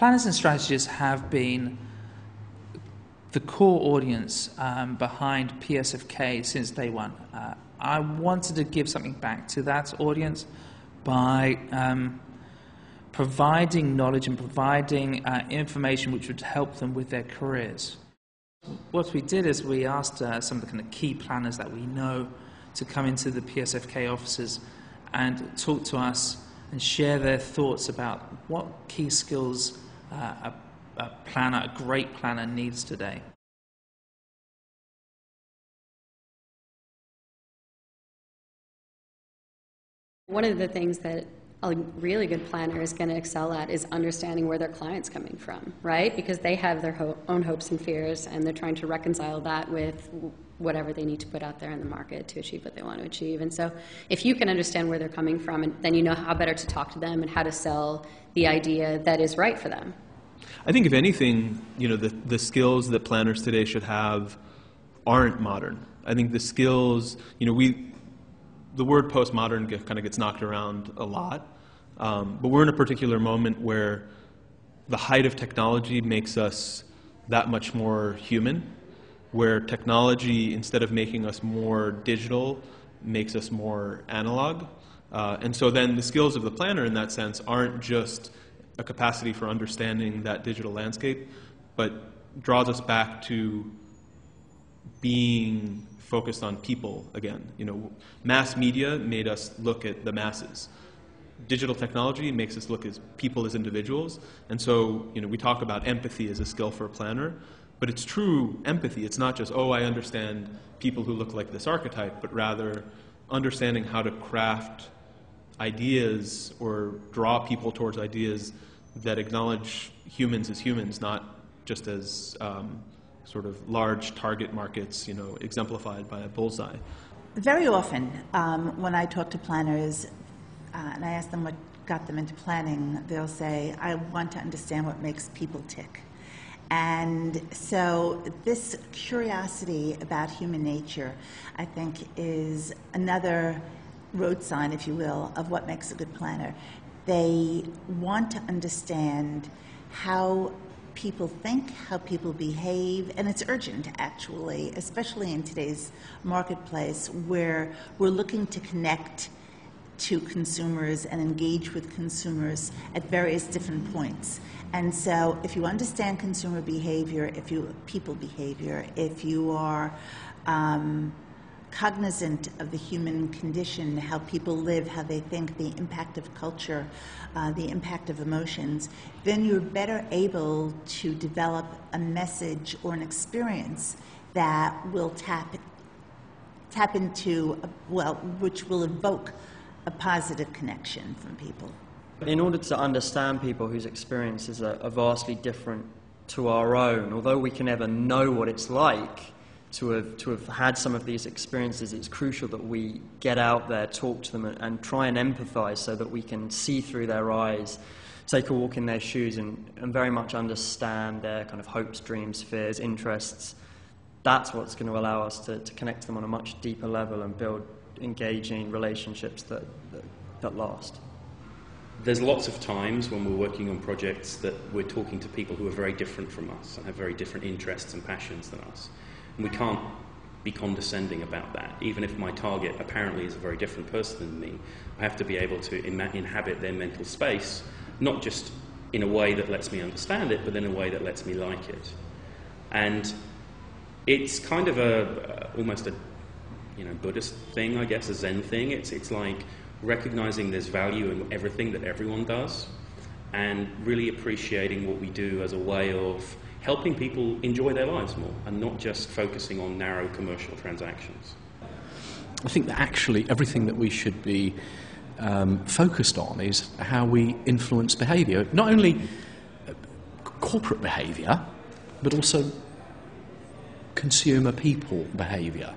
Planners and strategists have been the core audience behind PSFK since day one. I wanted to give something back to that audience by providing knowledge and providing information which would help them with their careers. What we did is we asked some of the kind of key planners that we know to come into the PSFK offices and talk to us and share their thoughts about what key skills a great planner needs today. One of the things that a really good planner is going to excel at is understanding where their client's coming from, right? Because they have their own hopes and fears, and they're trying to reconcile that with whatever they need to put out there in the market to achieve what they want to achieve. And so if you can understand where they're coming from, and then you know how better to talk to them and how to sell the idea that is right for them. I think if anything, the skills that planners today should have aren't modern. I think the skills, the word postmodern kind of gets knocked around a lot, but we're in a particular moment where the height of technology makes us that much more human, where technology, instead of making us more digital, makes us more analog. And so then the skills of the planner in that sense aren't just a capacity for understanding that digital landscape, but draws us back to being focused on people again. Mass media made us look at the masses. Digital technology makes us look at people as individuals. And so, we talk about empathy as a skill for a planner, but it's true empathy. It's not just, oh, I understand people who look like this archetype, but rather understanding how to craft ideas or draw people towards ideas that acknowledge humans as humans, not just as sort of large target markets, exemplified by a bullseye. Very often, when I talk to planners and I ask them what got them into planning, they'll say, I want to understand what makes people tick. And so this curiosity about human nature, I think, is another road sign, if you will, of what makes a good planner. They want to understand how people think, how people behave, and it's urgent, actually, especially in today's marketplace where we're looking to connect to consumers and engage with consumers at various different points. And so if you understand consumer behavior, people behavior, if you are cognizant of the human condition, how people live, how they think, the impact of culture, the impact of emotions, then you're better able to develop a message or an experience that will tap into, which will evoke a positive connection from people. In order to understand people whose experiences are vastly different to our own, although we can never know what it's like to have had some of these experiences, it's crucial that we get out there, talk to them, and try and empathize so that we can see through their eyes, take a walk in their shoes, and very much understand their kind of hopes, dreams, fears, interests. That's what's going to allow us to connect to them on a much deeper level and build engaging relationships that last. There's lots of times when we're working on projects that we're talking to people who are very different from us and have very different interests and passions than us. And we can't be condescending about that. Even if my target apparently is a very different person than me, I have to be able to inhabit their mental space, not just in a way that lets me understand it, but in a way that lets me like it. And it's kind of almost a Buddhist thing, I guess, a Zen thing. It's like recognizing there's value in everything that everyone does and really appreciating what we do as a way of helping people enjoy their lives more and not just focusing on narrow commercial transactions. I think that actually everything that we should be focused on is how we influence behaviour, not only corporate behaviour, but also consumer people behaviour.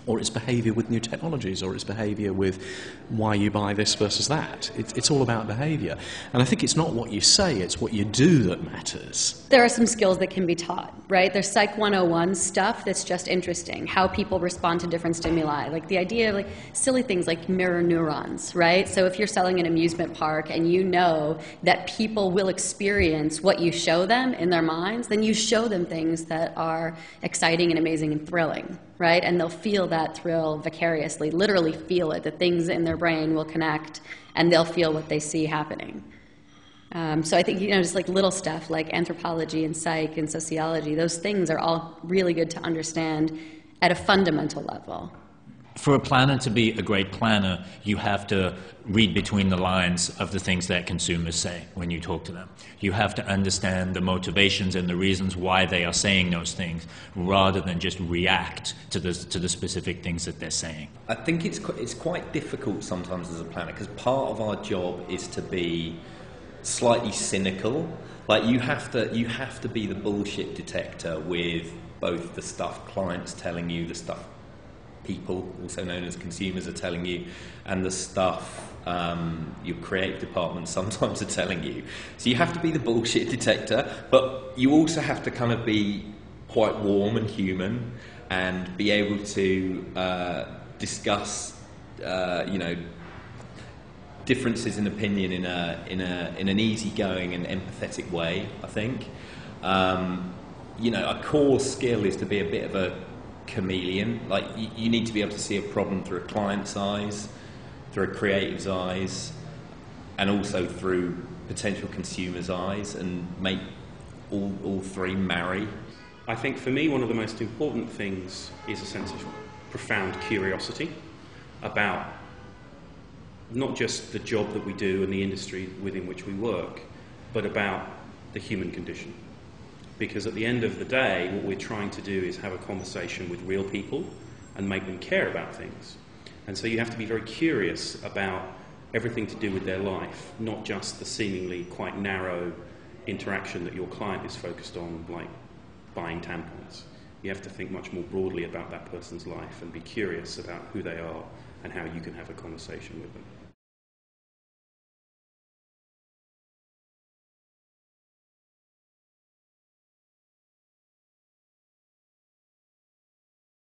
or it's behaviour with new technologies, or it's behaviour with why you buy this versus that. It's all about behaviour. And I think it's not what you say, it's what you do that matters. There are some skills that can be taught, right? There's Psych 101 stuff that's just interesting, how people respond to different stimuli. Like the idea of like silly things like mirror neurons, right? So if you're selling an amusement park and you know that people will experience what you show them in their minds, then you show them things that are exciting and amazing and thrilling, right? And they'll feel that thrill vicariously, literally feel it. The things in their brain will connect and they'll feel what they see happening. So I think, just like little stuff like anthropology and psych and sociology, those things are all really good to understand at a fundamental level. For a planner to be a great planner, you have to read between the lines of the things that consumers say when you talk to them. You have to understand the motivations and the reasons why they are saying those things, rather than just react to the specific things that they're saying. I think it's quite difficult sometimes as a planner, because part of our job is to be slightly cynical. Like you have to be the bullshit detector with both the stuff clients telling you, the stuff people, also known as consumers, are telling you, and the stuff your creative department sometimes are telling you. So you have to be the bullshit detector, but you also have to kind of be quite warm and human and be able to discuss, differences in opinion in an easygoing and empathetic way. I think a core skill is to be a bit of a chameleon. Like you need to be able to see a problem through a client's eyes, through a creative's eyes, and also through potential consumers' eyes, and make all three marry. I think for me one of the most important things is a sense of profound curiosity about not just the job that we do and the industry within which we work, but about the human condition. Because at the end of the day, what we're trying to do is have a conversation with real people and make them care about things. And so you have to be very curious about everything to do with their life, not just the seemingly quite narrow interaction that your client is focused on, like buying tampons. You have to think much more broadly about that person's life and be curious about who they are and how you can have a conversation with them.